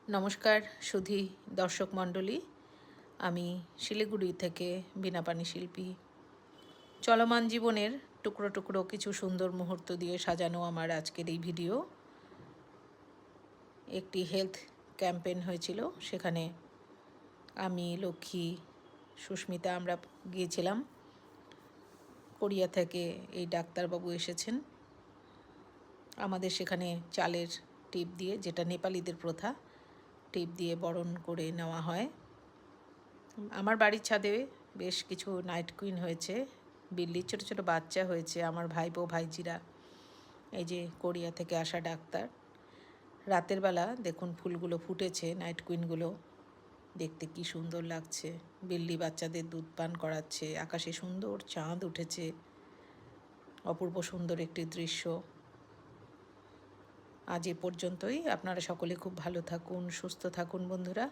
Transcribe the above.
নমস্কার সুধী দর্শক মণ্ডলী, আমি শিলিগুড়ি থেকে বীণাপাণি শিল্পী। চলমান জীবনের টুকরো টুকরো কিছু সুন্দর মুহূর্ত দিয়ে সাজানো আমার আজকের এই ভিডিও। একটি হেলথ ক্যাম্পেইন হয়েছিল, সেখানে আমি, লক্ষ্মী, সুস্মিতা আমরা গিয়েছিলাম। কোরিয়া থেকে এই ডাক্তারবাবু এসেছেন। আমাদের সেখানে চালের টিপ দিয়ে, যেটা নেপালিদের প্রথা, টিপ দিয়ে বরণ করে নেওয়া হয়। আমার বাড়ির ছাদে বেশ কিছু নাইট কুইন হয়েছে, বিল্লির ছোটো ছোটো বাচ্চা হয়েছে, আমার ভাইপো ভাইজিরা। এই যে কোরিয়া থেকে আসা ডাক্তার। রাতের বেলা দেখুন ফুলগুলো ফুটেছে, নাইট কুইনগুলো দেখতে কি সুন্দর লাগছে। বিল্লি বাচ্চাদের দুধ পান করাচ্ছে, আকাশে সুন্দর চাঁদ উঠেছে, অপূর্ব সুন্দর একটি দৃশ্য। আজ এ পর্যন্তই। আপনারা সকলে খুব ভালো থাকুন, সুস্থ থাকুন বন্ধুরা।